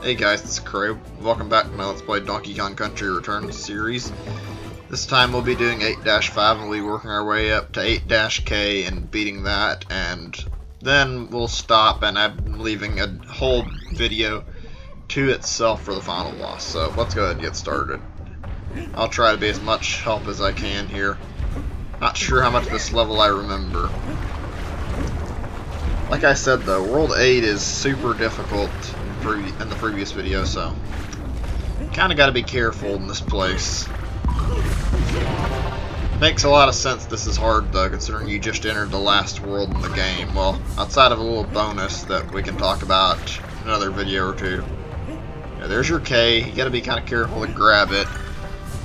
Hey guys, it's Crow. Welcome back to my Let's Play Donkey Kong Country Returns series. This time we'll be doing 8-5 and we'll be working our way up to 8-K and beating that, and then we'll stop, and I'm leaving a whole video to itself for the final boss. So let's go ahead and get started. I'll try to be as much help as I can here. Not sure how much of this level I remember. Like I said though, World 8 is super difficult in the previous video, so kinda gotta be careful in this place. Makes a lot of sense this is hard though, considering you just entered the last world in the game. Well, outside of a little bonus that we can talk about in another video or two. Yeah, there's your K. You gotta be kinda careful to grab it.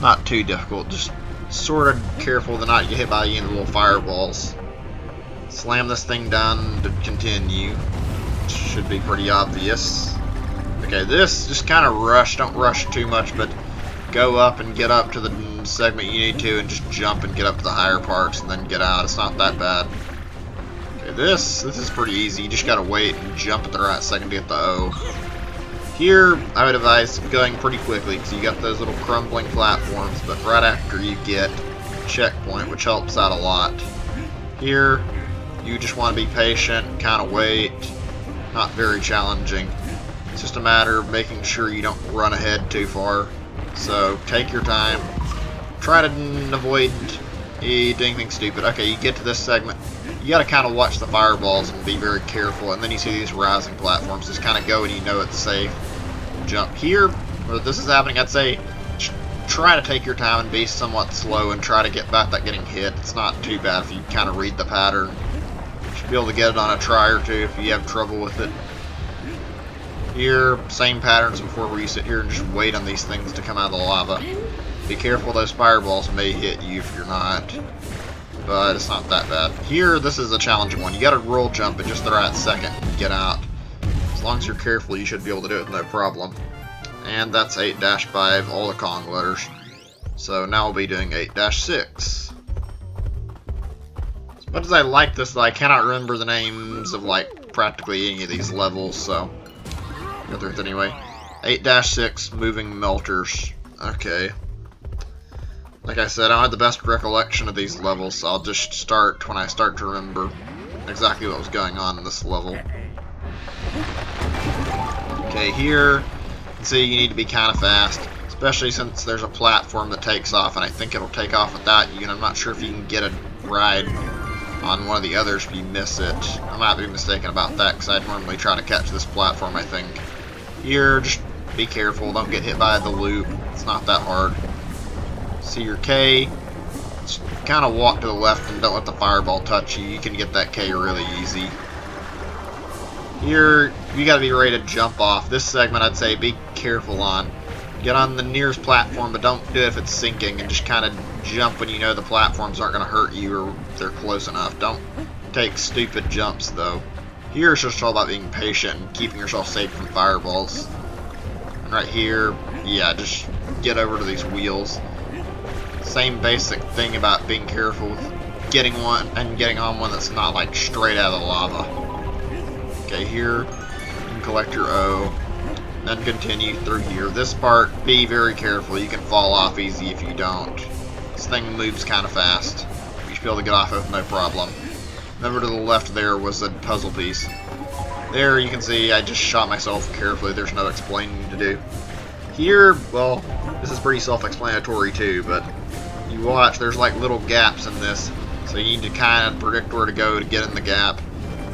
Not too difficult, just sorta careful to not get hit by any of the little fireballs. Slam this thing down to continue. Should be pretty obvious. Okay, this, just kind of rush. Don't rush too much, but go up and get up to the segment you need to and just jump and get up to the higher parts and then get out. It's not that bad. Okay, this is pretty easy. You just gotta wait and jump at the right second to get the O. Here, I would advise going pretty quickly because you got those little crumbling platforms, but right after you get checkpoint, which helps out a lot. Here, you just want to be patient, kind of wait. Not very challenging. It's just a matter of making sure you don't run ahead too far. So take your time. Try to avoid doing anything stupid. Okay, you get to this segment. You got to kind of watch the fireballs and be very careful. And then you see these rising platforms. Just kind of go and you know it's safe. Jump here. Where this is happening, I'd say try to take your time and be somewhat slow and try to get back that getting hit. It's not too bad if you kind of read the pattern. You should be able to get it on a try or two if you have trouble with it. Here, same patterns before, where you sit here and just wait on these things to come out of the lava. Be careful, those fireballs may hit you if you're not, but it's not that bad. Here, this is a challenging one. You gotta roll jump at just the right second and get out. As long as you're careful, you should be able to do it no problem. And that's 8-5, all the Kong letters. So now we'll be doing 8-6. As much as I like this, I cannot remember the names of like practically any of these levels, so go through it anyway. 8-6, moving melters. Okay. Like I said, I don't have the best recollection of these levels, so I'll just start when I start to remember exactly what was going on in this level. Okay, here, you can see you need to be kind of fast, especially since there's a platform that takes off, and I think it'll take off without you, and I'm not sure if you can get a ride on one of the others if you miss it. I might be mistaken about that, because I'd normally try to catch this platform, I think. Here, just be careful, don't get hit by the loop. It's not that hard. See your K, just kind of walk to the left and don't let the fireball touch you. You can get that K really easy. Here, you gotta be ready to jump off. This segment, I'd say, be careful on. Get on the nearest platform, but don't do it if it's sinking, and just kind of jump when you know the platforms aren't gonna hurt you or they're close enough. Don't take stupid jumps, though. Here, it's just all about being patient and keeping yourself safe from fireballs. And right here, yeah, just get over to these wheels. Same basic thing about being careful with getting one and getting on one that's not like straight out of the lava. Okay, here you can collect your O, then continue through here. This part, be very careful. You can fall off easy if you don't. This thing moves kind of fast. You should be able to get off it with no problem. Remember, to the left there was a puzzle piece. There you can see I just shot myself carefully. There's no explaining to do. Here, well, this is pretty self-explanatory too, but you watch, there's like little gaps in this, so you need to kind of predict where to go to get in the gap,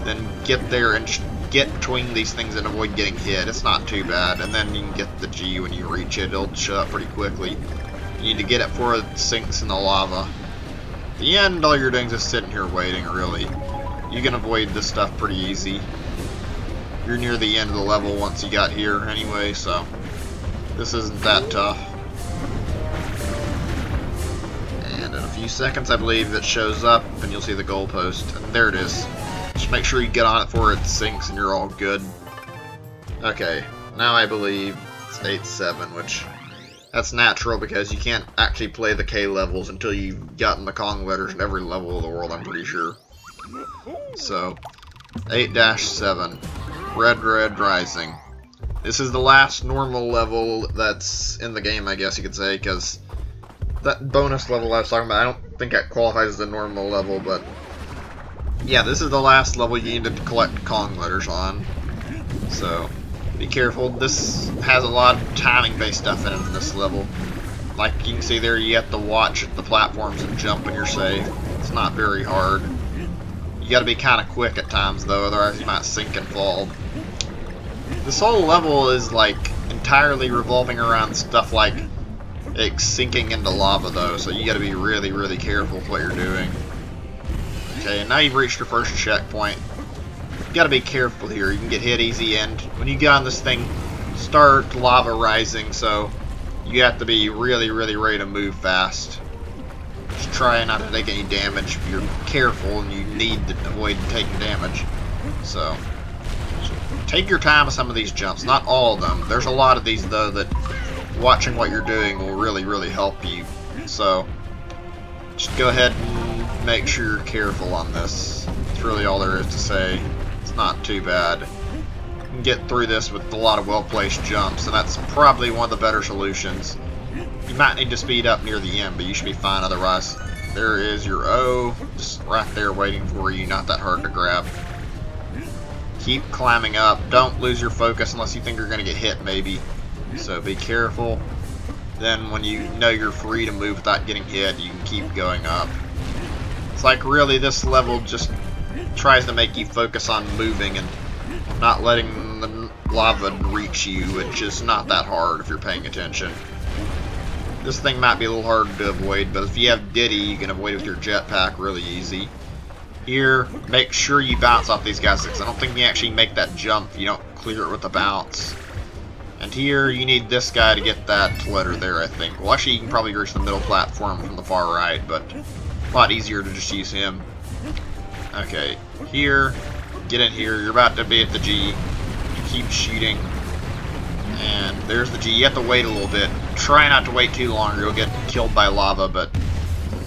then get there and just get between these things and avoid getting hit. It's not too bad, and then you can get the G when you reach it. It'll shut up pretty quickly. You need to get it before it sinks in the lava. At the end, all you're doing is just sitting here waiting, really. You can avoid this stuff pretty easy. You're near the end of the level once you got here anyway, so this isn't that tough. And in a few seconds, I believe, it shows up, and you'll see the goalpost. And there it is. Just make sure you get on it before it sinks, and you're all good. Okay, now I believe it's 8-7, which that's natural because you can't actually play the K levels until you've gotten the Kong letters in every level of the world, I'm pretty sure. So, 8-7, Red Red Rising. This is the last normal level that's in the game, I guess you could say, because that bonus level I was talking about, I don't think that qualifies as a normal level, but yeah, this is the last level you need to collect Kong letters on. So be careful. This has a lot of timing-based stuff in it in this level. Like you can see there, you have to watch the platforms and jump when you're safe. It's not very hard. You got to be kind of quick at times though, otherwise you might sink and fall. This whole level is like entirely revolving around stuff like sinking into lava though, so you got to be really, really careful with what you're doing. Okay, and now you've reached your first checkpoint. You got to be careful here. You can get hit easy, and when you get on this thing, start lava rising, so you have to be really, really ready to move fast. Just try not to take any damage. You're careful, and you need to avoid taking damage. So take your time with some of these jumps. Not all of them. There's a lot of these though that watching what you're doing will really, really help you. So just go ahead and make sure you're careful on this. That's really all there is to say. It's not too bad. You can get through this with a lot of well-placed jumps, and that's probably one of the better solutions. You might need to speed up near the end, but you should be fine otherwise. There is your O, just right there waiting for you, not that hard to grab. Keep climbing up. Don't lose your focus unless you think you're going to get hit, maybe. So be careful. Then when you know you're free to move without getting hit, you can keep going up. It's like really this level just tries to make you focus on moving and not letting the lava reach you, which is not that hard if you're paying attention. This thing might be a little hard to avoid, but if you have Diddy, you can avoid it with your jetpack really easy. Here, make sure you bounce off these guys, because I don't think you actually make that jump if you don't clear it with a bounce. And here, you need this guy to get that letter there, I think. Well, actually, you can probably reach the middle platform from the far right, but a lot easier to just use him. Okay, here, get in here. You're about to be at the G. You keep shooting. And there's the G. You have to wait a little bit. Try not to wait too long or you'll get killed by lava, but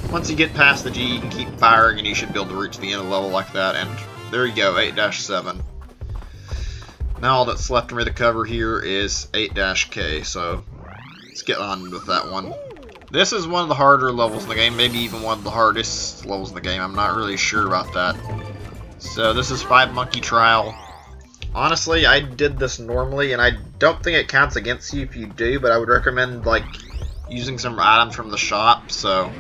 once you get past the G, you can keep firing and you should be able to reach the end of the level like that. And there you go, 8-7. Now all that's left for me to cover here is 8-K, so let's get on with that one. This is one of the harder levels in the game, maybe even one of the hardest levels in the game. I'm not really sure about that. So this is 5 Monkey Trial. Honestly, I did this normally, and I don't think it counts against you if you do, but I would recommend like using some items from the shop, so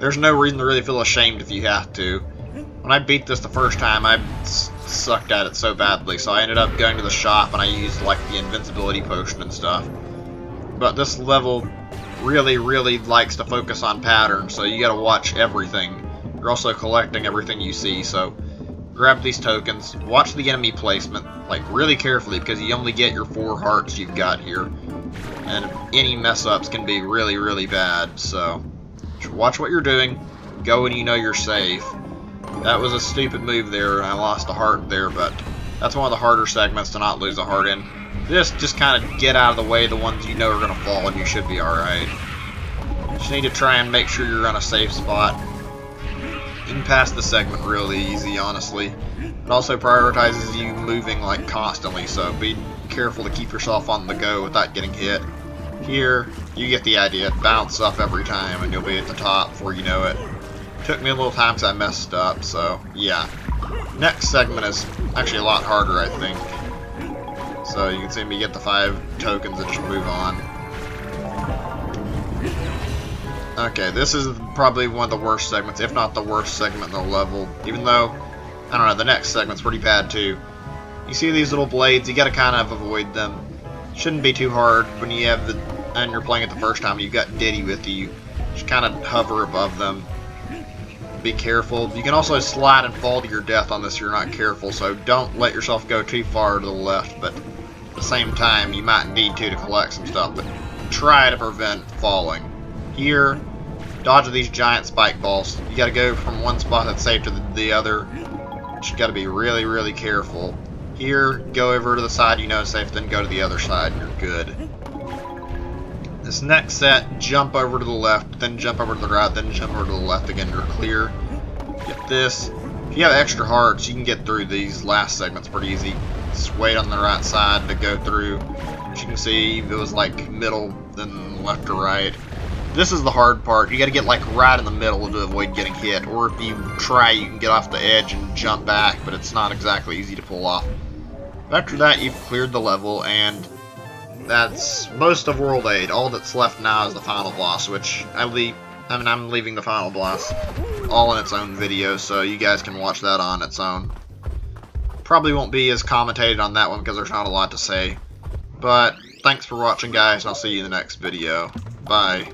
there's no reason to really feel ashamed if you have to. When I beat this the first time, I sucked at it so badly, so I ended up going to the shop and I used like the invincibility potion and stuff. But this level really, really likes to focus on patterns, so you gotta watch everything. You're also collecting everything you see, so grab these tokens, watch the enemy placement, like really carefully, because you only get your 4 hearts you've got here. And any mess ups can be really, really bad, so watch what you're doing, go when you know you're safe. That was a stupid move there, and I lost a heart there, but that's one of the harder segments to not lose a heart in. This, just kind of get out of the way, the ones you know are going to fall, and you should be alright. Just need to try and make sure you're on a safe spot. You can pass the segment really easy, honestly. It also prioritizes you moving like constantly, so be careful to keep yourself on the go without getting hit. Here, you get the idea. Bounce up every time and you'll be at the top before you know it. Took me a little time because I messed up, so yeah. Next segment is actually a lot harder, I think. So you can see me get the 5 tokens and just move on. Okay, this is probably one of the worst segments, if not the worst segment in the level. Even though, I don't know, the next segment's pretty bad too. You see these little blades, you gotta kind of avoid them. Shouldn't be too hard when you have the, and you're playing it the first time, you've got Diddy with you. Just kind of hover above them. Be careful. You can also slide and fall to your death on this if you're not careful, so don't let yourself go too far to the left, but at the same time, you might need to collect some stuff, but try to prevent falling. Here, dodge these giant spike balls. You gotta go from one spot that's safe to the other. Just gotta be really, really careful. Here, go over to the side you know is safe, then go to the other side and you're good. This next set, jump over to the left, then jump over to the right, then jump over to the left again, you're clear. Get this. If you have extra hearts, you can get through these last segments pretty easy. Just wait on the right side to go through. As you can see, it was like middle, then left to right. This is the hard part. You gotta get like right in the middle to avoid getting hit. Or if you try, you can get off the edge and jump back, but it's not exactly easy to pull off. After that, you've cleared the level, and that's most of World 8. All that's left now is the final boss, which I'm leaving the final boss all in its own video, so you guys can watch that on its own. Probably won't be as commentated on that one because there's not a lot to say. But thanks for watching, guys, and I'll see you in the next video. Bye.